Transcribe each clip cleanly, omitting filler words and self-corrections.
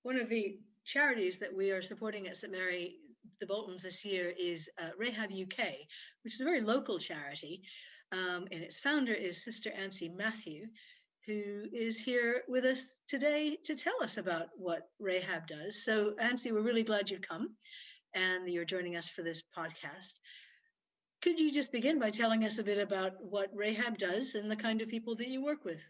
One of the charities that we are supporting at St Mary The Boltons this year is RAHAB UK, which is a very local charity. And its founder is Sister Andy Mathews, who is here with us today to tell us about what RAHAB does. So, Ancy, we're really glad you've come and you're joining us for this podcast. Could you just begin by telling us a bit about what RAHAB does and the kind of people that you work with?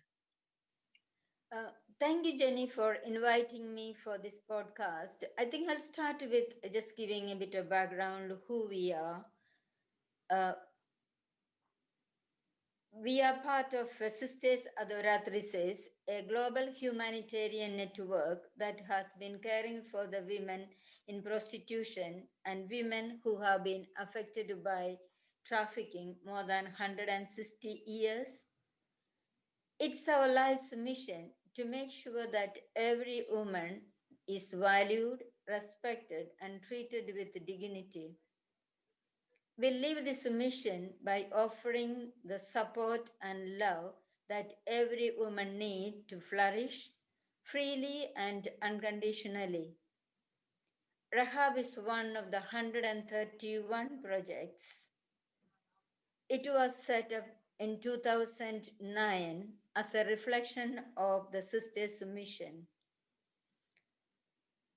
Thank you, Jenny, for inviting me for this podcast. I think I'll start with just giving a bit of background who we are. We are part of Sisters Adoratrices, a global humanitarian network that has been caring for the women in prostitution and women who have been affected by trafficking more than 160 years. It's our life's mission to make sure that every woman is valued, respected, and treated with dignity. We live this mission by offering the support and love that every woman needs to flourish freely and unconditionally. RAHAB is one of the 131 projects. It was set up in 2009 as a reflection of the Sisters' mission.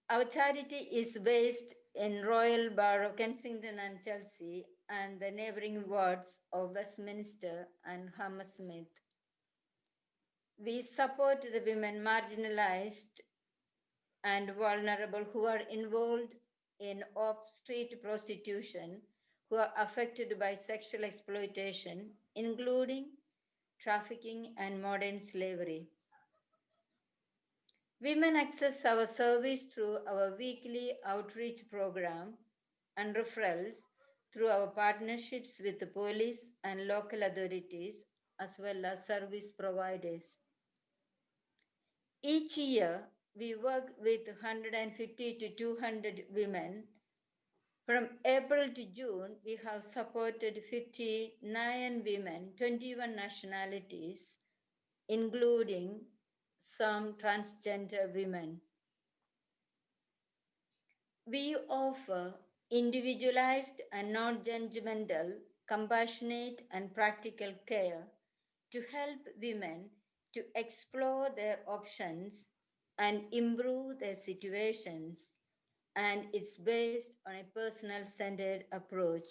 Our charity is based in Royal Borough, Kensington and Chelsea, and the neighbouring wards of Westminster and Hammersmith. We support the women marginalised and vulnerable who are involved in off-street prostitution, who are affected by sexual exploitation, including trafficking and modern slavery. Women access our service through our weekly outreach program and referrals through our partnerships with the police and local authorities, as well as service providers. Each year, we work with 150 to 200 women. From April to June, we have supported 59 women, 21 nationalities, including some transgender women. We offer individualized and non-judgmental, compassionate and practical care to help women to explore their options and improve their situations, and it's based on a personal-centered approach.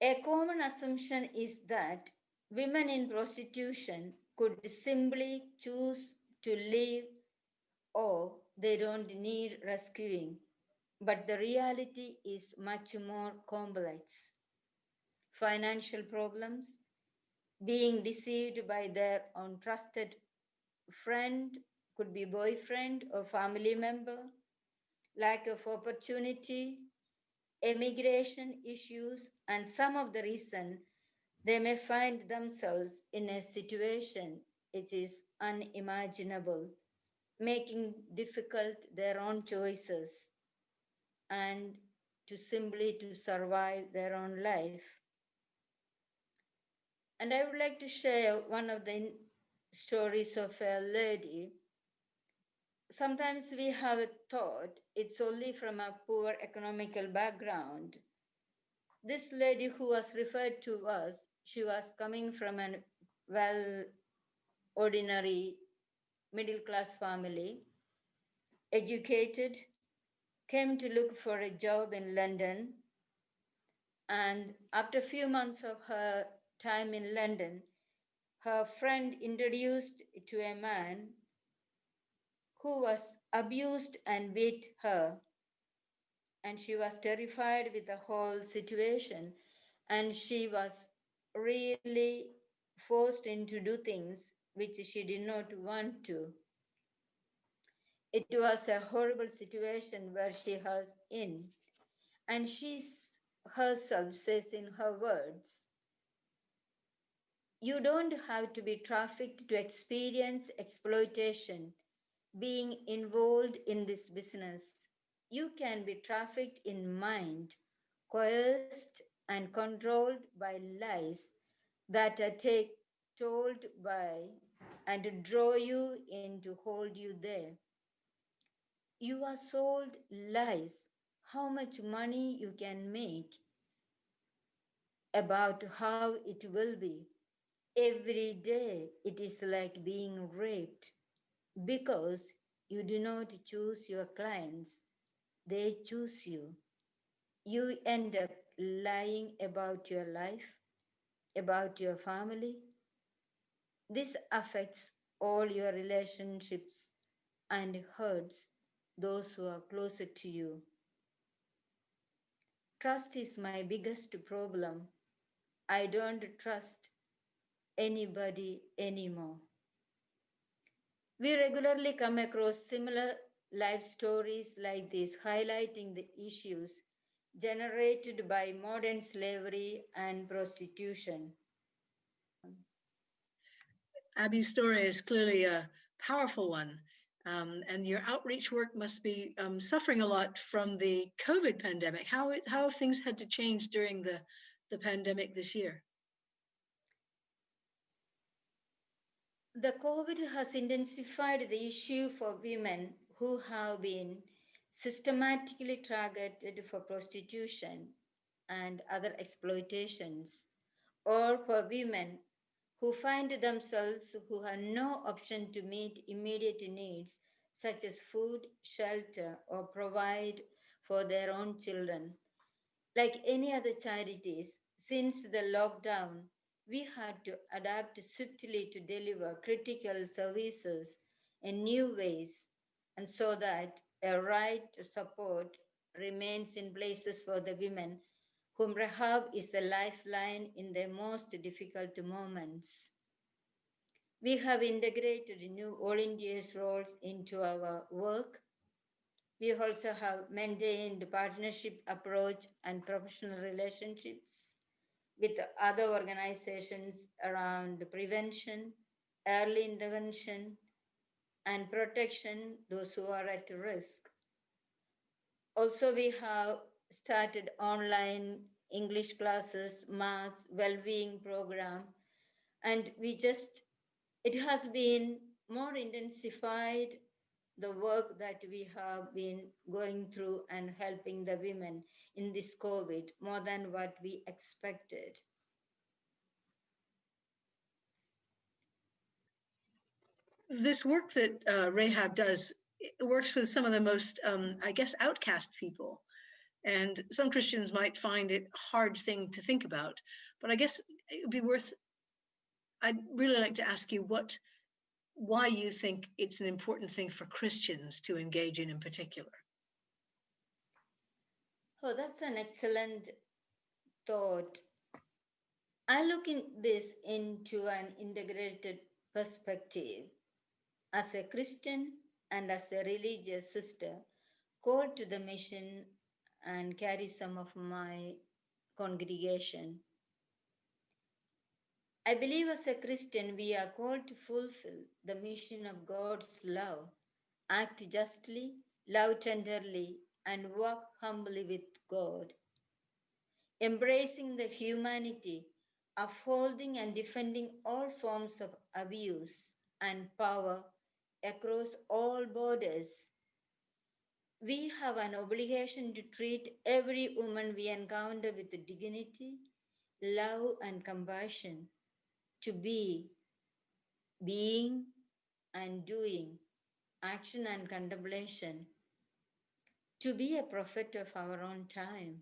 A common assumption is that women in prostitution could simply choose to leave or they don't need rescuing. But the reality is much more complex. Financial problems, being deceived by their untrusted friend, could be boyfriend or family member, lack of opportunity, immigration issues, and some of the reason they may find themselves in a situation which is unimaginable, making difficult their own choices and to simply to survive their own life. And I would like to share one of the stories of a lady. Sometimes we have a thought it's only from a poor economical background. This lady who was referred to us, she was coming from a ordinary middle-class family, educated, came to look for a job in London. And after a few months of her time in London, her friend introduced to a man who was abused and beat her. And she was terrified with the whole situation. And she was really forced into do things which she did not want to. It was a horrible situation where she was in. And she herself says in her words, "You don't have to be trafficked to experience exploitation, being involved in this business. You can be trafficked in mind, coerced and controlled by lies that take told by, and draw you in to hold you there. You are sold lies, how much money you can make, about how it will be. Every day it is like being raped because you do not choose your clients, they choose you. You end up lying about your life, about your family. This affects all your relationships and hurts those who are closer to you. Trust is my biggest problem. I don't trust anybody anymore. We regularly come across similar life stories like this, highlighting the issues generated by modern slavery and prostitution. Abby's story is clearly a powerful one. And your outreach work must be suffering a lot from the COVID pandemic. How have things had to change during the pandemic this year? The COVID has intensified the issue for women who have been systematically targeted for prostitution and other exploitations, or for women who find themselves who have no option to meet immediate needs such as food, shelter, or provide for their own children. Like any other charities, since the lockdown, we had to adapt swiftly to deliver critical services in new ways, and so that a right to support remains in places for the women whom RAHAB is the lifeline in their most difficult moments. We have integrated new volunteers' roles into our work. We also have maintained partnership approach and professional relationships with other organizations around prevention, early intervention, and protection those who are at risk. Also, we have started online English classes, maths, well-being program, and it has been more intensified the work that we have been going through and helping the women in this COVID more than what we expected. This work that RAHAB does works with some of the most, I guess, outcast people. And some Christians might find it a hard thing to think about. But I guess it would be I'd really like to ask you why you think it's an important thing for Christians to engage in particular. Oh, that's an excellent thought. I look in this into an integrated perspective. As a Christian and as a religious sister, called to the mission and carry some of my congregation. I believe as a Christian, we are called to fulfill the mission of God's love, act justly, love tenderly, and walk humbly with God. Embracing the humanity, upholding and defending all forms of abuse and power across all borders. We have an obligation to treat every woman we encounter with dignity, love, and compassion, to be, being, and doing, action and contemplation, to be a prophet of our own time.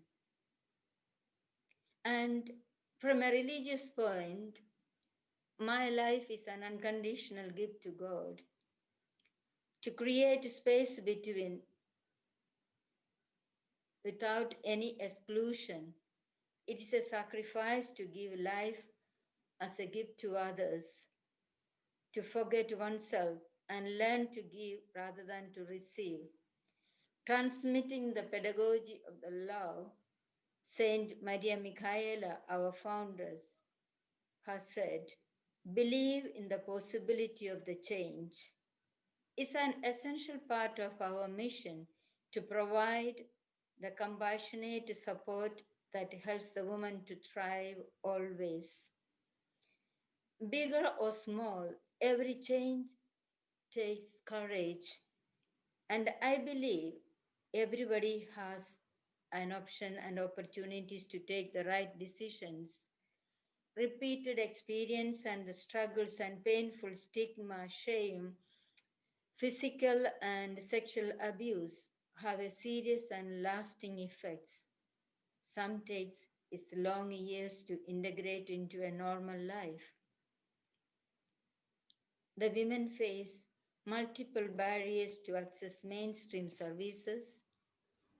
And from a religious point, my life is an unconditional gift to God. To create space between, without any exclusion, it is a sacrifice to give life as a gift to others, to forget oneself and learn to give rather than to receive. Transmitting the pedagogy of the love, Saint Maria Michaela, our founders, has said, believe in the possibility of the change. It's an essential part of our mission to provide the compassionate support that helps the woman to thrive always. Bigger or small, every change takes courage. And I believe everybody has an option and opportunities to take the right decisions. Repeated experience and the struggles and painful stigma, shame, physical and sexual abuse have a serious and lasting effects. Some takes its long years to integrate into a normal life. The women face multiple barriers to access mainstream services.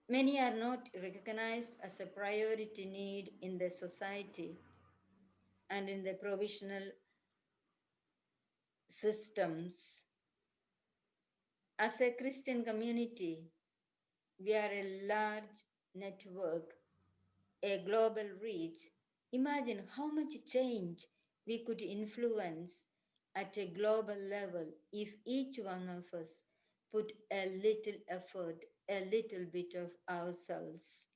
Many are not recognized as a priority need in the society and in the provisional systems. As a Christian community, we are a large network, a global reach. Imagine how much change we could influence at a global level if each one of us put a little effort, a little bit of ourselves.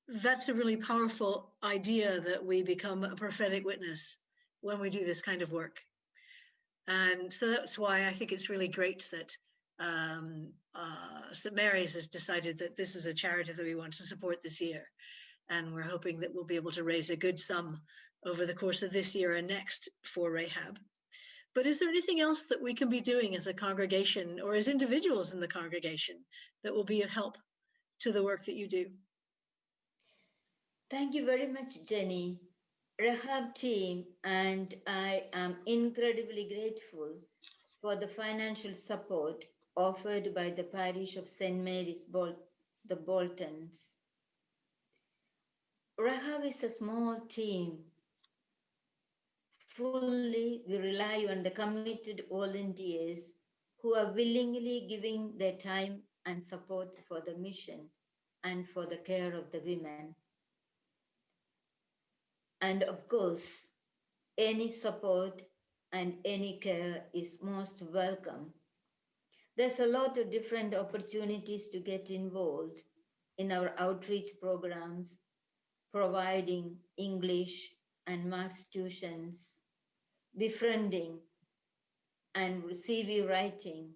That's a really powerful idea, that we become a prophetic witness when we do this kind of work. And so that's why I think it's really great that St Mary's has decided that this is a charity that we want to support this year. And we're hoping that we'll be able to raise a good sum over the course of this year and next for RAHAB. But is there anything else that we can be doing as a congregation or as individuals in the congregation that will be of help to the work that you do? Thank you very much, Jenny. RAHAB team and I am incredibly grateful for the financial support offered by the parish of St Mary's the Boltons. RAHAB is a small team. Fully, we rely on the committed volunteers who are willingly giving their time and support for the mission and for the care of the women. And of course, any support and any care is most welcome. There's a lot of different opportunities to get involved in our outreach programs, providing English and maths tuitions, befriending and CV writing.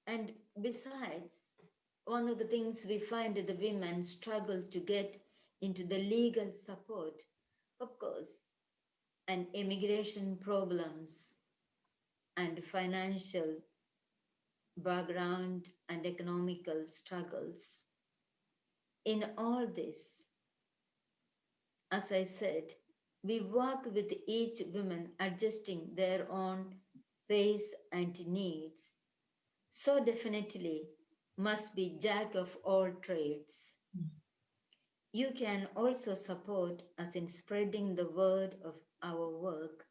And besides, one of the things we find that the women struggle to get into the legal support, of course, and immigration problems and financial background and economical struggles. In all this, as I said, we work with each woman adjusting their own pace and needs. So definitely must be jack of all trades. You can also support us in spreading the word of our work.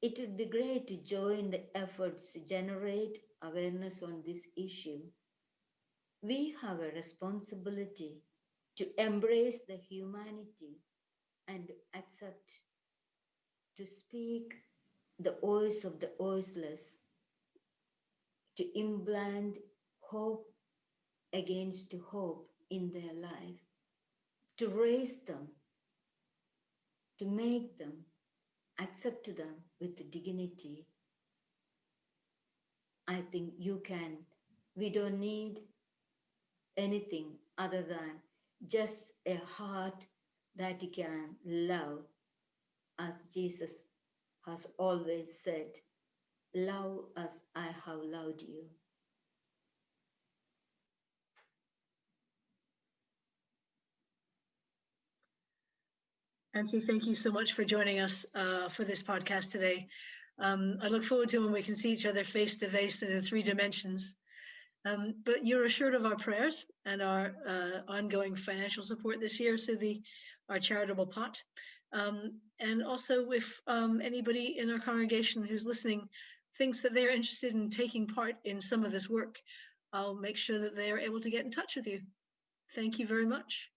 It would be great to join the efforts to generate awareness on this issue. We have a responsibility to embrace the humanity and accept, to speak the voice of the voiceless, to implant hope against hope in their life, to raise them, to make them, accept them with dignity. I think you can. We don't need anything other than just a heart that can love, as Jesus has always said, love as I have loved you. Ancy, thank you so much for joining us for this podcast today. I look forward to when we can see each other face to face and in 3 dimensions. But you're assured of our prayers and our ongoing financial support this year through our charitable pot. And also, if anybody in our congregation who's listening thinks that they're interested in taking part in some of this work, I'll make sure that they are able to get in touch with you. Thank you very much.